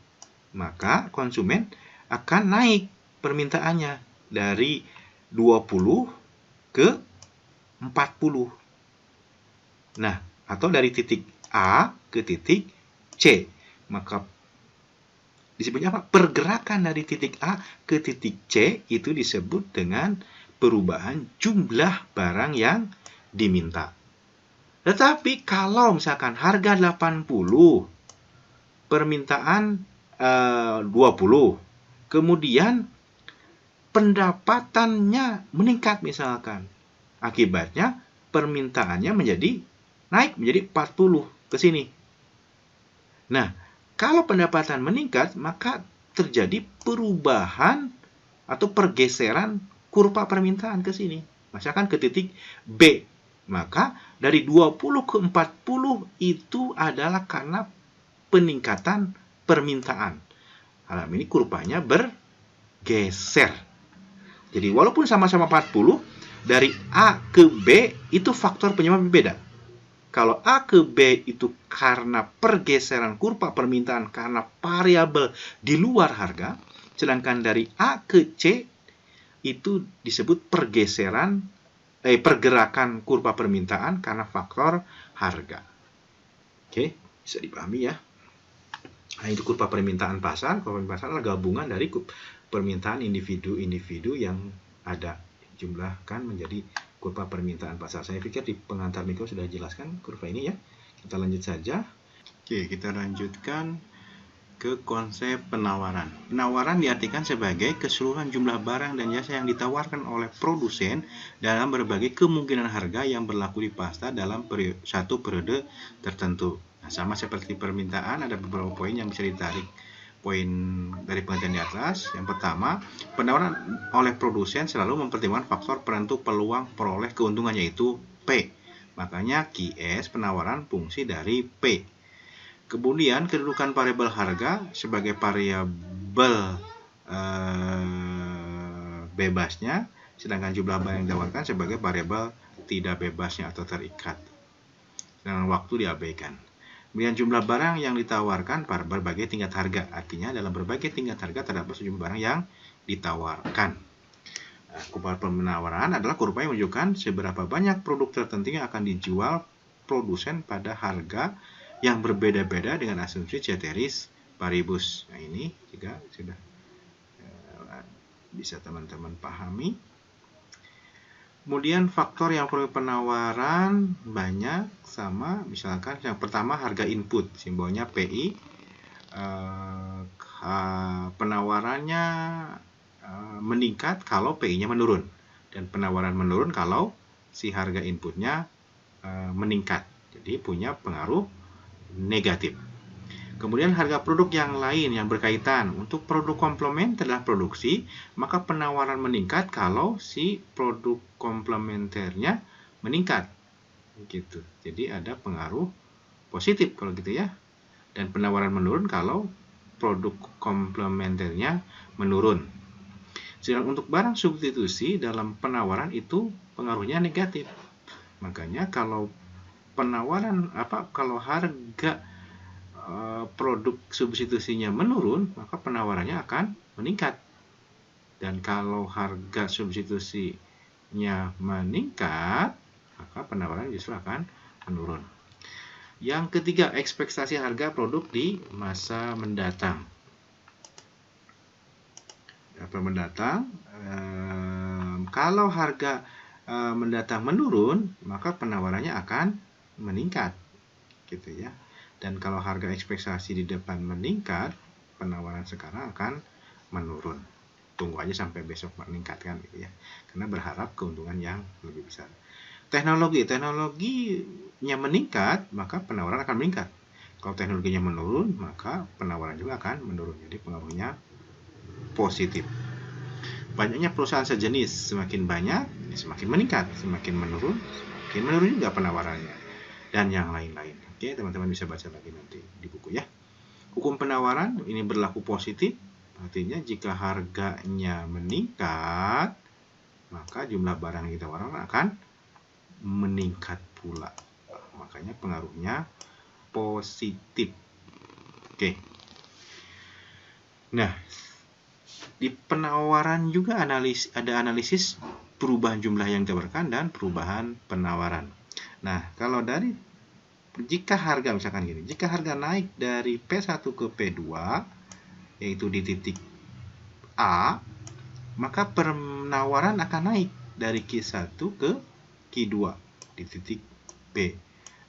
S1: Maka konsumen akan naik permintaannya dari 20 ke 40. Nah, atau dari titik A ke titik C. Maka disebutnya apa? Pergerakan dari titik A ke titik C itu disebut dengan perubahan jumlah barang yang diminta. Tetapi kalau misalkan harga 80, permintaan 20, kemudian pendapatannya meningkat misalkan. Akibatnya permintaannya naik menjadi 40 ke sini. Nah, kalau pendapatan meningkat, maka terjadi perubahan atau pergeseran kurva permintaan ke sini. Misalkan ke titik B. Maka dari 20 ke 40 itu adalah karena peningkatan permintaan. Dalam ini kurvanya bergeser. Jadi walaupun sama-sama 40, dari A ke B itu faktor penyebab berbeda. Kalau A ke B itu karena pergeseran kurva permintaan karena variabel di luar harga, sedangkan dari A ke C itu disebut pergeseran pergerakan kurva permintaan karena faktor harga. Oke, bisa dipahami ya. Nah, itu kurva permintaan pasar. Kurva permintaan pasar adalah gabungan dari permintaan individu-individu yang ada jumlahkan menjadi kurva permintaan pasar. Saya pikir di pengantar mikro sudah jelaskan kurva ini ya. Kita lanjut saja. Oke, kita lanjutkan ke konsep penawaran. Penawaran diartikan sebagai keseluruhan jumlah barang dan jasa yang ditawarkan oleh produsen dalam berbagai kemungkinan harga yang berlaku di pasar dalam satu periode tertentu. Nah, sama seperti permintaan, ada beberapa poin yang bisa ditarik poin dari pengertian di atas. Yang pertama, penawaran oleh produsen selalu mempertimbangkan faktor penentu peluang peroleh keuntungan, yaitu P. Makanya QS penawaran fungsi dari P. Kemudian kedudukan variabel harga sebagai variabel bebasnya, sedangkan jumlah barang yang ditawarkan sebagai variabel tidak bebasnya atau terikat. Sedangkan waktu diabaikan. Kemudian jumlah barang yang ditawarkan pada berbagai tingkat harga. Artinya dalam berbagai tingkat harga terdapat sejumlah barang yang ditawarkan. Nah, kurva penawaran adalah kurva yang menunjukkan seberapa banyak produk tertentu yang akan dijual produsen pada harga yang berbeda-beda dengan asumsi ceteris paribus. Nah, ini juga sudah bisa teman-teman pahami. Kemudian faktor yang perlu penawaran banyak, sama misalkan yang pertama harga input, simbolnya PI. Penawarannya meningkat kalau PI-nya menurun, dan penawaran menurun kalau si harga inputnya meningkat. Jadi punya pengaruh negatif. Kemudian harga produk yang lain yang berkaitan. Untuk produk komplementer dalam produksi, maka penawaran meningkat kalau si produk komplementernya meningkat. Gitu. Jadi ada pengaruh positif kalau gitu ya. Dan penawaran menurun kalau produk komplementernya menurun. Sedangkan untuk barang substitusi dalam penawaran itu pengaruhnya negatif. Makanya kalau penawaran kalau harga produk substitusinya menurun, maka penawarannya akan meningkat. Dan kalau harga substitusinya meningkat, maka penawaran justru akan menurun. Yang ketiga, ekspektasi harga produk di masa mendatang. Kalau harga mendatang menurun, maka penawarannya akan meningkat, gitu ya. Dan kalau harga ekspektasi di depan meningkat, penawaran sekarang akan menurun. Tunggu aja sampai besok meningkatkan, gitu ya. Karena berharap keuntungan yang lebih besar. Teknologinya meningkat, maka penawaran akan meningkat. Kalau teknologinya menurun, maka penawaran juga akan menurun. Jadi pengaruhnya positif. Banyaknya perusahaan sejenis, semakin banyak, semakin meningkat. Semakin menurun juga penawarannya. Dan yang lain-lain. Oke, teman-teman bisa baca lagi nanti di buku ya. Hukum penawaran ini berlaku positif. Artinya jika harganya meningkat, maka jumlah barang yang ditawarkan akan meningkat pula. Makanya pengaruhnya positif. Oke. Nah, di penawaran juga ada analisis perubahan jumlah yang ditawarkan dan perubahan penawaran. Nah, kalau jika harga misalkan gini, jika harga naik dari P1 ke P2, yaitu di titik A, maka penawaran akan naik dari Q1 ke Q2 di titik B.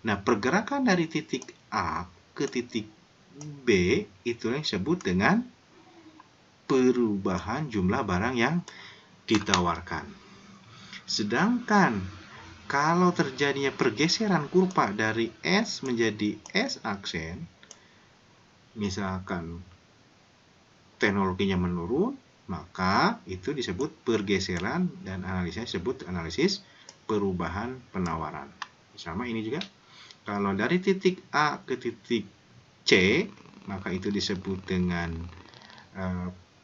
S1: Nah, pergerakan dari titik A ke titik B itu yang disebut dengan perubahan jumlah barang yang ditawarkan. Sedangkan kalau terjadinya pergeseran kurva dari S menjadi S aksen, misalkan teknologinya menurun, maka itu disebut pergeseran dan analisisnya disebut analisis perubahan penawaran. Sama ini juga, kalau dari titik A ke titik C, maka itu disebut dengan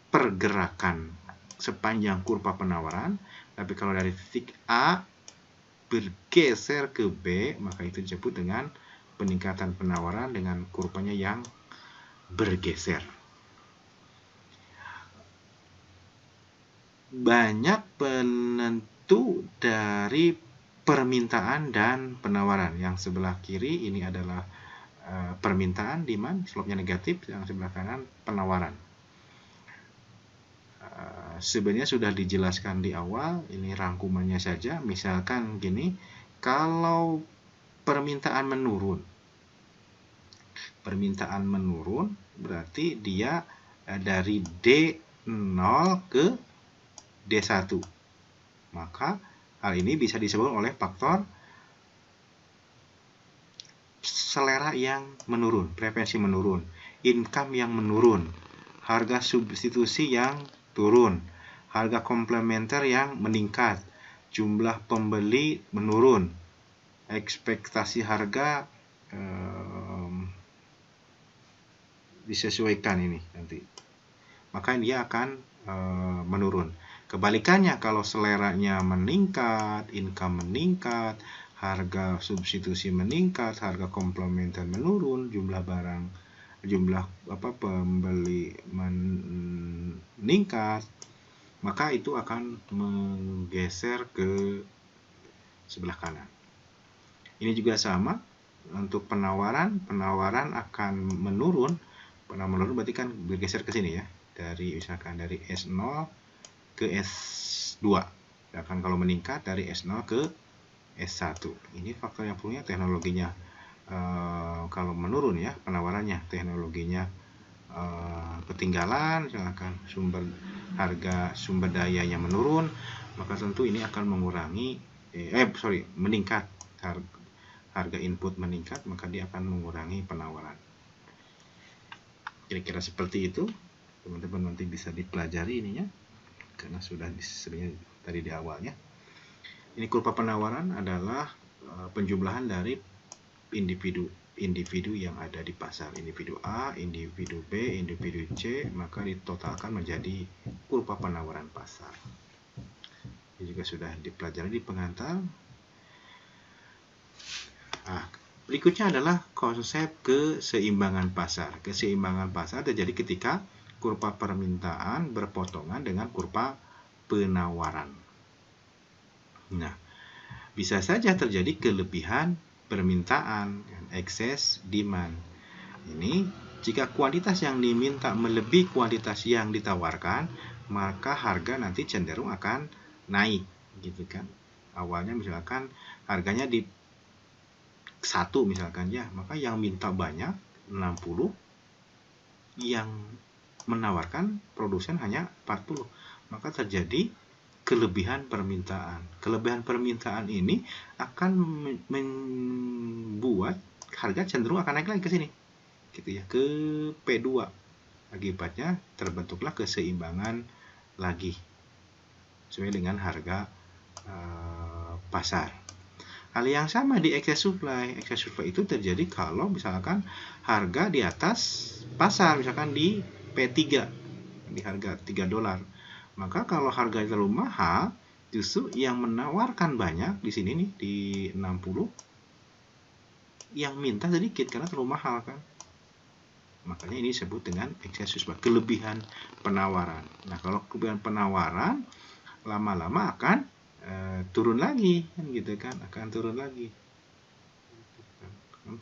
S1: pergerakan sepanjang kurva penawaran. Tapi kalau dari titik A bergeser ke B, maka itu disebut dengan peningkatan penawaran dengan kurvanya yang bergeser. Banyak penentu dari permintaan dan penawaran. Yang sebelah kiri ini adalah permintaan, demand, slope-nya negatif, yang sebelah kanan penawaran. Sebenarnya sudah dijelaskan di awal, ini rangkumannya saja. Misalkan gini, kalau permintaan menurun berarti dia dari D0 ke D1. Maka hal ini bisa disebut oleh faktor selera yang menurun, preferensi menurun, income yang menurun, harga substitusi yang turun, harga komplementer yang meningkat, jumlah pembeli menurun, ekspektasi harga disesuaikan ini nanti. Maka dia akan menurun. Kebalikannya, kalau seleranya meningkat, income meningkat, harga substitusi meningkat, harga komplementer menurun, jumlah pembeli meningkat, maka itu akan menggeser ke sebelah kanan. Ini juga sama untuk penawaran akan menurun. Menurun berarti kan bergeser ke sini ya, misalkan dari S0 ke S2. Sedangkan kalau meningkat dari S0 ke S1. Ini faktor yang punya teknologinya. Kalau menurun ya penawarannya, teknologinya ketinggalan, misalkan harga sumber dayanya menurun, maka tentu ini akan meningkat. Harga input meningkat, maka dia akan mengurangi penawaran. Kira-kira seperti itu. Teman-teman nanti bisa dipelajari ininya, karena sudah sebenarnya tadi di awalnya. Ini kurva penawaran adalah penjumlahan dari individu yang ada di pasar. Individu A, individu B, individu C, maka ditotalkan menjadi kurva penawaran pasar. Ini juga sudah dipelajari di pengantar. Berikutnya adalah konsep keseimbangan pasar. Keseimbangan pasar terjadi ketika kurva permintaan berpotongan dengan kurva penawaran. Nah, bisa saja terjadi kelebihan permintaan, excess demand. Ini jika kuantitas yang diminta melebihi kuantitas yang ditawarkan, maka harga nanti cenderung akan naik, gitu kan. Awalnya misalkan harganya di 1 misalkan ya, maka yang minta banyak 60, yang menawarkan produsen hanya 40, maka terjadi kelebihan permintaan. Kelebihan permintaan ini akan membuat harga cenderung akan naik lagi ke sini, gitu ya, ke P2. Akibatnya terbentuklah keseimbangan lagi sesuai dengan harga pasar. Hal yang sama di excess supply. Excess supply itu terjadi kalau misalkan harga di atas pasar, misalkan di P3, di harga $3. Maka kalau harga terlalu mahal, justru yang menawarkan banyak di sini nih di 60, yang minta sedikit karena terlalu mahal kan. Makanya ini disebut dengan excess supply, kelebihan penawaran. Nah, kalau kelebihan penawaran lama-lama akan turun lagi, kan gitu kan, akan turun lagi,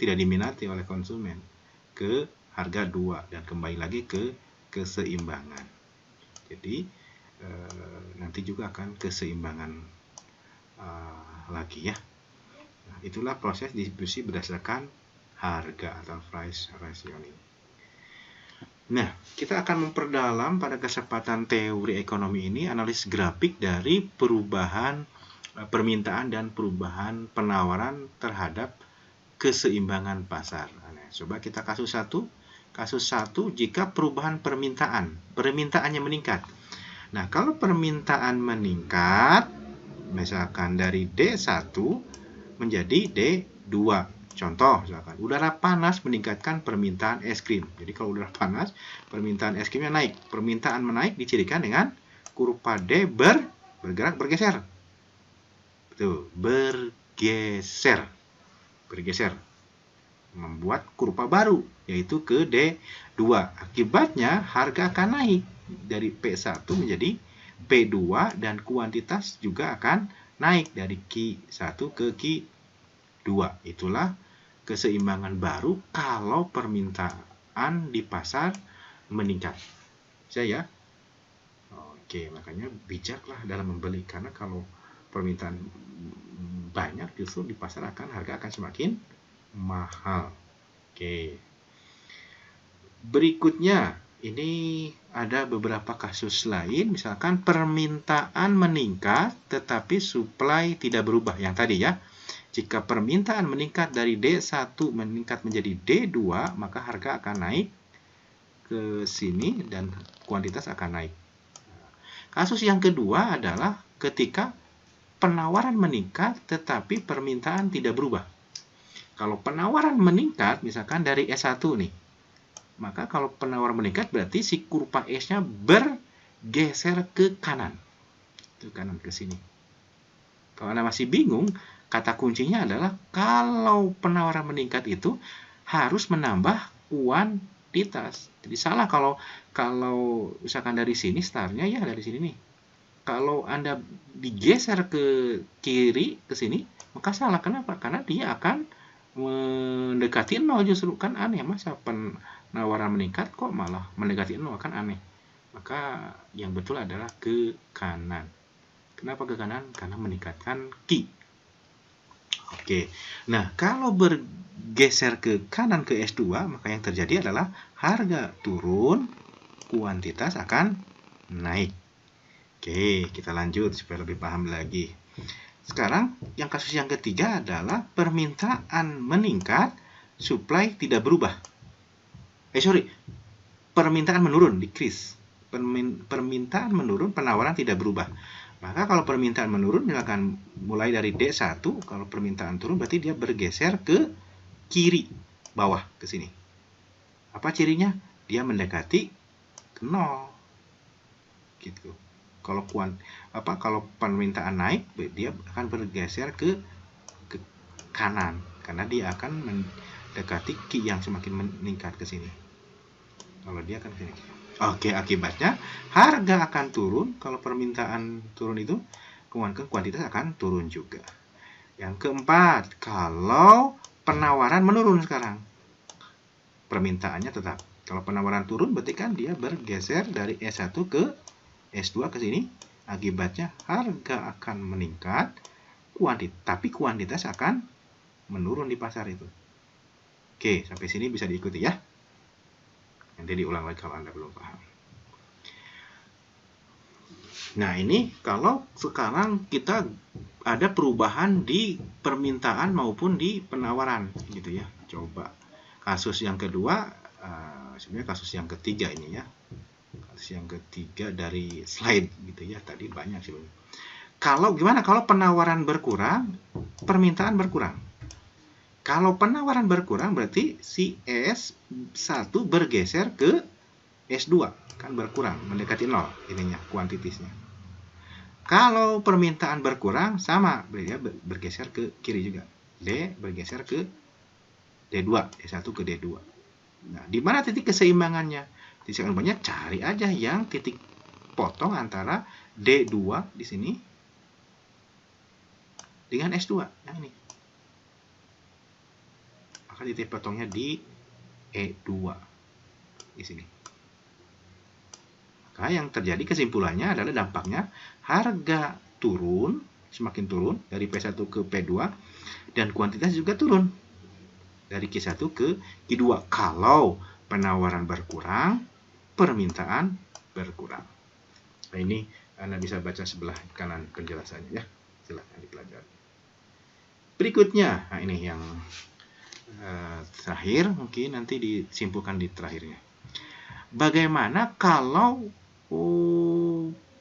S1: tidak diminati oleh konsumen, ke harga 2 dan kembali lagi ke keseimbangan. Jadi nanti juga akan keseimbangan lagi ya. Nah, itulah proses distribusi berdasarkan harga atau price rationing. Nah, kita akan memperdalam pada kesempatan teori ekonomi ini analisis grafik dari perubahan permintaan dan perubahan penawaran terhadap keseimbangan pasar. Nah, coba kita kasus 1. Kasus 1, jika perubahan permintaannya meningkat. Nah, kalau permintaan meningkat, misalkan dari D1 menjadi D2. Contoh, misalkan udara panas meningkatkan permintaan es krim. Jadi kalau udara panas, permintaan es krimnya naik. Permintaan menaik dicirikan dengan kurva D bergeser. Tuh, bergeser. Membuat kurva baru, yaitu ke D2. Akibatnya harga akan naik dari P1 menjadi P2 dan kuantitas juga akan naik dari Q1 ke Q2. Itulah keseimbangan baru kalau permintaan di pasar meningkat. Bisa ya? Oke, makanya bijaklah dalam membeli, karena kalau permintaan banyak justru di pasar harga akan semakin mahal. Oke. Berikutnya, ini ada beberapa kasus lain, misalkan permintaan meningkat tetapi supply tidak berubah. Yang tadi ya, jika permintaan meningkat dari D1 meningkat menjadi D2, maka harga akan naik ke sini dan kuantitas akan naik. Kasus yang kedua adalah ketika penawaran meningkat tetapi permintaan tidak berubah. Kalau penawaran meningkat, misalkan dari S1 nih, maka kalau penawaran meningkat berarti si kurva S-nya bergeser ke kanan. Ke kanan ke sini. Kalau Anda masih bingung, kata kuncinya adalah kalau penawaran meningkat itu harus menambah kuantitas. Jadi salah kalau misalkan dari sini startnya ya dari sini nih. Kalau Anda digeser ke kiri ke sini, maka salah. Kenapa? Karena dia akan mendekati 0 justru, kan aneh. Masa penawaran meningkat kok malah mendekati 0, kan aneh. Maka yang betul adalah ke kanan. Kenapa ke kanan? Karena meningkatkan Q. Oke. Nah, kalau bergeser ke kanan ke S2, maka yang terjadi adalah harga turun, kuantitas akan naik. Oke, kita lanjut supaya lebih paham lagi. Sekarang, yang kasus yang ketiga adalah permintaan meningkat, supply tidak berubah. Permintaan menurun, decrease. Permintaan menurun, penawaran tidak berubah. Maka kalau permintaan menurun, misalkan mulai dari D1, kalau permintaan turun berarti dia bergeser ke kiri, bawah, ke sini. Apa cirinya? Dia mendekati 0. Gitu. Kalau permintaan naik, dia akan bergeser ke kanan karena dia akan mendekati Q yang semakin meningkat ke sini. Kalau dia akan ke sini. Oke, akibatnya harga akan turun. Kalau permintaan turun itu, kuantitas akan turun juga. Yang keempat, kalau penawaran menurun sekarang, permintaannya tetap. Kalau penawaran turun berarti kan dia bergeser dari S1 ke S2 ke sini, akibatnya harga akan meningkat, tapi kuantitas akan menurun di pasar itu. Oke, sampai sini bisa diikuti ya. Nanti diulang lagi kalau Anda belum paham. Nah, ini kalau sekarang kita ada perubahan di permintaan maupun di penawaran gitu ya. Coba kasus yang kedua, sebenarnya kasus yang ketiga ini ya. Kasus yang ketiga dari slide gitu ya, tadi banyak sih. Gimana kalau penawaran berkurang, permintaan berkurang? Kalau penawaran berkurang berarti si S1 bergeser ke S2, kan berkurang, mendekati 0 ininya, kuantitasnya. Kalau permintaan berkurang, sama, dia bergeser ke kiri juga. D bergeser ke D2, D1 ke D2. Nah, di mana titik keseimbangannya? Titik keseimbangannya cari aja yang titik potong antara D2 di sini dengan S2 yang ini. Maka titik potongnya di E2 di sini. Maka yang terjadi kesimpulannya adalah dampaknya harga turun, semakin turun dari P1 ke P2 dan kuantitas juga turun dari Q1 ke Q2 kalau penawaran berkurang, permintaan berkurang. Nah, ini Anda bisa baca sebelah kanan penjelasannya ya. Silahkan dipelajari. Berikutnya, nah ini yang terakhir, mungkin nanti disimpulkan di terakhirnya. Bagaimana kalau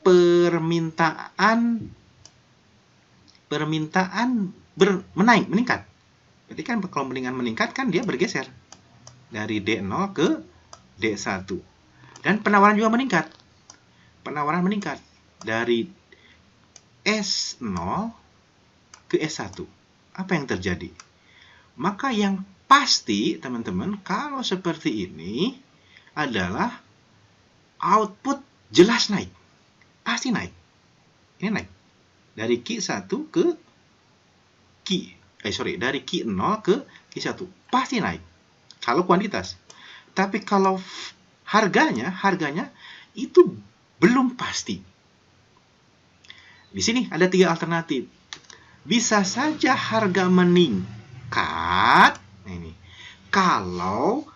S1: permintaan meningkat? Berarti kan kalau meningkat kan dia bergeser dari D0 ke D1. Dan penawaran juga meningkat. Penawaran meningkat dari S0 ke S1. Apa yang terjadi? Maka yang pasti, teman-teman, kalau seperti ini adalah output jelas naik. Pasti naik. Ini naik. Dari Q1 ke dari Q0 ke Q1 pasti naik kalau kuantitas. Tapi kalau harganya itu belum pasti. Di sini ada 3 alternatif. Bisa saja harga meningkat ini kalau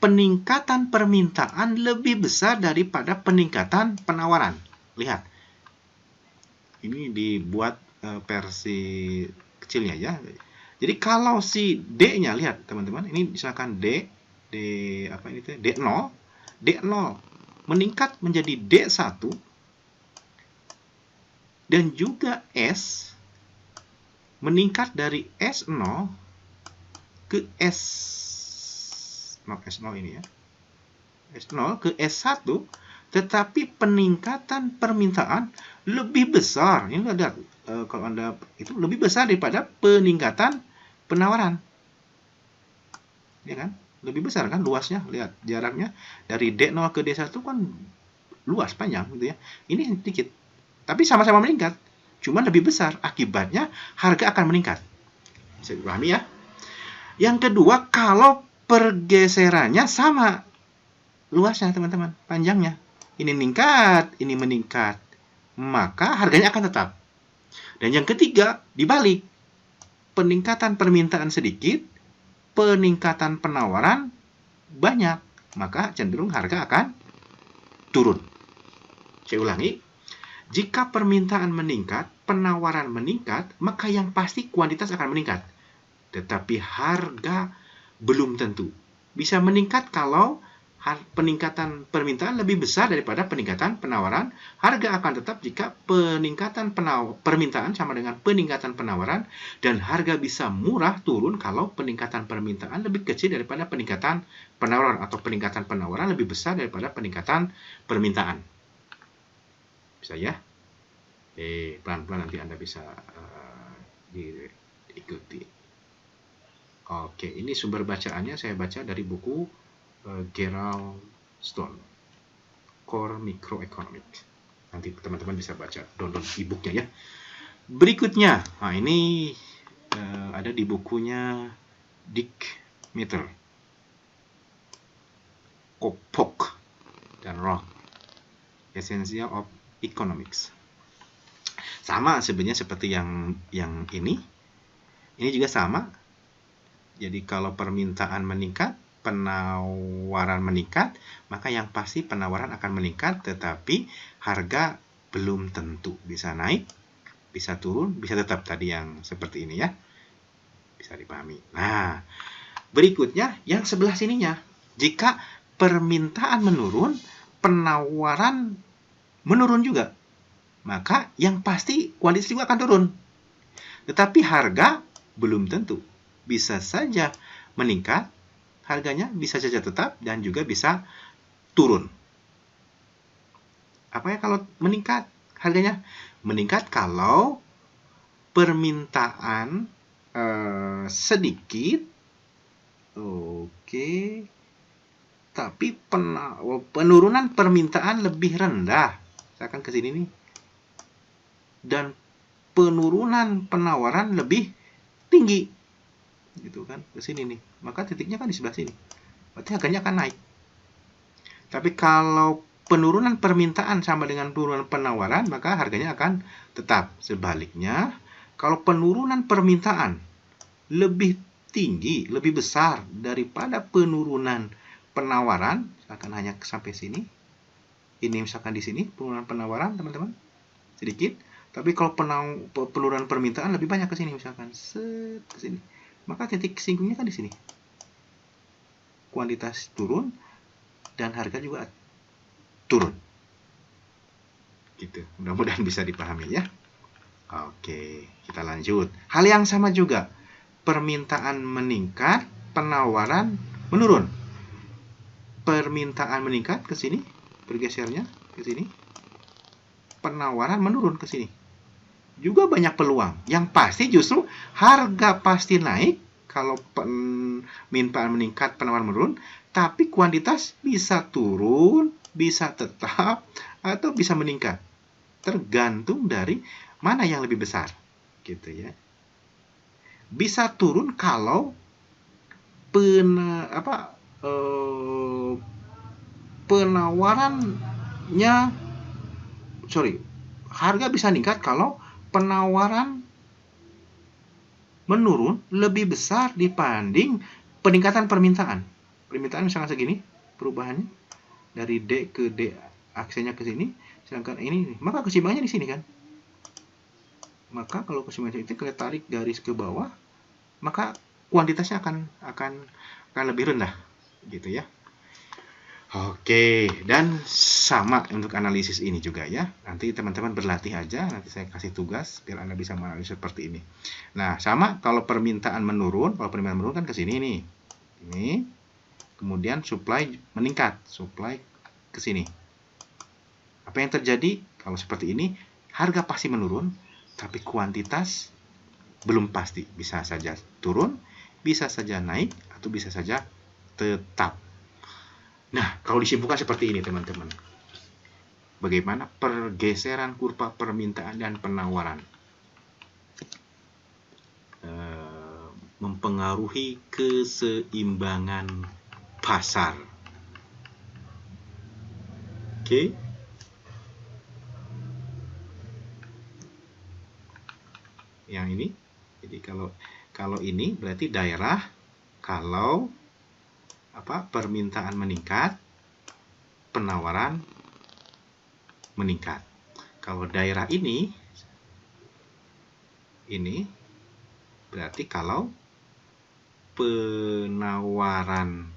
S1: peningkatan permintaan lebih besar daripada peningkatan penawaran. Lihat. Ini dibuat versi kecilnya ya. Jadi kalau si D-nya, lihat teman-teman, ini misalkan D apa ini tuh? D0 meningkat menjadi D1 dan juga S meningkat dari S0 ke S0 ini ya. S0 ke S1, tetapi peningkatan permintaan lebih besar. Ini ada kalau Anda itu lebih besar daripada peningkatan penawaran. Ya kan? Lebih besar kan luasnya, lihat jaraknya dari D0 ke D1 kan luas panjang gitu ya. Ini sedikit. Tapi sama-sama meningkat, cuma lebih besar. Akibatnya harga akan meningkat. Bisa dipahami ya? Yang kedua, kalau pergeserannya sama luasnya teman-teman, panjangnya. Ini meningkat, ini meningkat. Maka harganya akan tetap. Dan yang ketiga, dibalik. Peningkatan permintaan sedikit, peningkatan penawaran banyak. Maka cenderung harga akan turun. Saya ulangi. Jika permintaan meningkat, penawaran meningkat, maka yang pasti kuantitas akan meningkat. Tetapi harga belum tentu. Bisa meningkat kalau peningkatan permintaan lebih besar daripada peningkatan penawaran. Harga akan tetap jika peningkatan permintaan sama dengan peningkatan penawaran, dan harga bisa murah turun kalau peningkatan permintaan lebih kecil daripada peningkatan penawaran, atau peningkatan penawaran lebih besar daripada peningkatan permintaan. Bisa ya? Pelan-pelan nanti Anda bisa diikuti. Oke, ini sumber bacaannya saya baca dari buku Gerald Stone, Core Microeconomics. Nanti teman-teman bisa baca, download e-booknya ya. Berikutnya, nah ini ada di bukunya Dick Mitter, Kopok dan Rock, Essential of Economics. Sama sebenarnya seperti yang ini juga sama. Jadi kalau permintaan meningkat, penawaran meningkat, maka yang pasti penawaran akan meningkat, tetapi harga belum tentu, bisa naik, bisa turun, bisa tetap tadi yang seperti ini ya. Bisa dipahami. Nah, berikutnya yang sebelah sininya. Jika permintaan menurun, penawaran menurun juga, maka yang pasti kuantitas juga akan turun. Tetapi harga belum tentu. Bisa saja meningkat, harganya bisa saja tetap, dan juga bisa turun. Apa ya kalau meningkat harganya? Meningkat kalau permintaan sedikit, oke, tapi penurunan permintaan lebih rendah. Saya akan ke sini nih. Dan penurunan penawaran lebih tinggi. Gitu kan, ke sini nih. Maka titiknya kan di sebelah sini. Berarti harganya akan naik. Tapi kalau penurunan permintaan sama dengan penurunan penawaran, maka harganya akan tetap. Sebaliknya, kalau penurunan permintaan lebih tinggi, lebih besar daripada penurunan penawaran, misalkan hanya sampai sini. Ini misalkan di sini penurunan penawaran, teman-teman. Sedikit. Tapi kalau penurunan permintaan lebih banyak ke sini, misalkan ke sini. Maka titik singgungnya kan di sini. Kuantitas turun dan harga juga turun. Gitu. Mudah-mudahan bisa dipahami ya. Oke, kita lanjut. Hal yang sama juga. Permintaan meningkat, penawaran menurun. Permintaan meningkat ke sini, bergesernya ke sini. Penawaran menurun ke sini. Juga banyak peluang. Yang pasti justru harga pasti naik kalau permintaan meningkat, penawaran menurun, tapi kuantitas bisa turun, bisa tetap, atau bisa meningkat. Tergantung dari mana yang lebih besar, gitu ya. Bisa turun kalau penawarannya, harga bisa meningkat kalau penawaran menurun lebih besar dibanding peningkatan permintaan. Permintaan misalnya segini, perubahannya dari D ke D, aksennya ke sini, sedangkan ini, maka keseimbangannya di sini kan. Maka kalau keseimbangan itu kita tarik garis ke bawah, maka kuantitasnya akan lebih rendah, gitu ya. Oke, dan sama untuk analisis ini juga ya. Nanti teman-teman berlatih aja, nanti saya kasih tugas biar Anda bisa menganalisis seperti ini. Nah, sama kalau permintaan menurun kan ke sini nih. Ini. Kemudian supply meningkat, supply ke sini. Apa yang terjadi? Kalau seperti ini, harga pasti menurun, tapi kuantitas belum pasti. Bisa saja turun, bisa saja naik, atau bisa saja tetap. Nah, kalau disimpulkan seperti ini teman-teman. Bagaimana pergeseran kurva permintaan dan penawaran mempengaruhi keseimbangan pasar. Oke. Yang ini. Jadi kalau ini berarti daerah, kalau permintaan meningkat, penawaran meningkat. Kalau daerah ini berarti kalau penawaran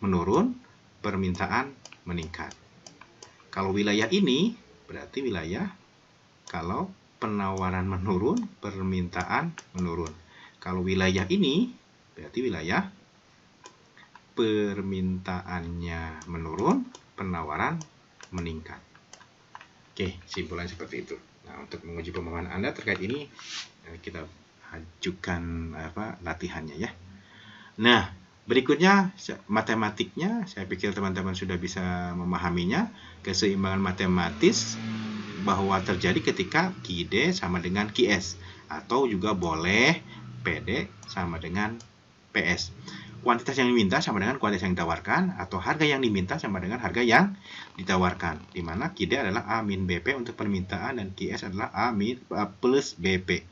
S1: menurun, permintaan meningkat. Kalau wilayah ini berarti wilayah kalau penawaran menurun, permintaan menurun. Kalau wilayah ini berarti wilayah permintaannya menurun, penawaran meningkat. Oke, simpulan seperti itu. Nah, untuk menguji pemahaman Anda terkait ini, kita ajukan latihannya ya. Nah, berikutnya matematiknya, saya pikir teman-teman sudah bisa memahaminya. Keseimbangan matematis bahwa terjadi ketika QD sama dengan QS, atau juga boleh PD sama dengan PS. Kuantitas yang diminta sama dengan kuantitas yang ditawarkan, atau harga yang diminta sama dengan harga yang ditawarkan. Di mana QD adalah A min BP untuk permintaan dan QS adalah A plus BP.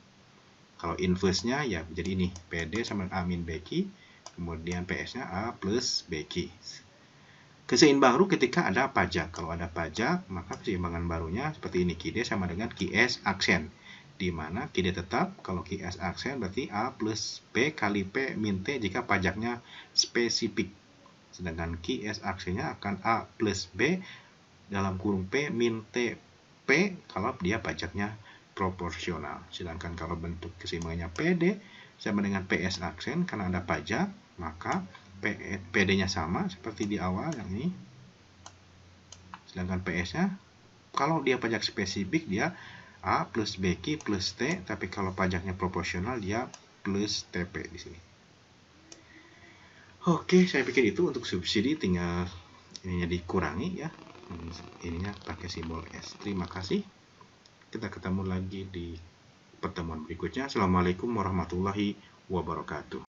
S1: Kalau inverse-nya ya jadi ini, PD sama dengan A min BQ, kemudian PS-nya A plus BQ. Keseimbangan baru ketika ada pajak. Kalau ada pajak, maka keseimbangan barunya seperti ini, QD sama dengan QS aksen. Di mana QD tetap, kalau QS aksen berarti A plus P kali P min T jika pajaknya spesifik. Sedangkan QS aksennya akan A plus B dalam kurung P min T P kalau dia pajaknya proporsional. Sedangkan kalau bentuk keseimbangannya PD sama dengan PS aksen, karena ada pajak, maka PD-nya sama seperti di awal yang ini. Sedangkan PS-nya, kalau dia pajak spesifik, dia A plus BQ plus T, tapi kalau pajaknya proporsional dia plus TP di sini. Oke, saya pikir itu untuk subsidi, tinggal ininya dikurangi ya. Ininya pakai simbol S. Terima kasih. Kita ketemu lagi di pertemuan berikutnya. Assalamualaikum warahmatullahi wabarakatuh.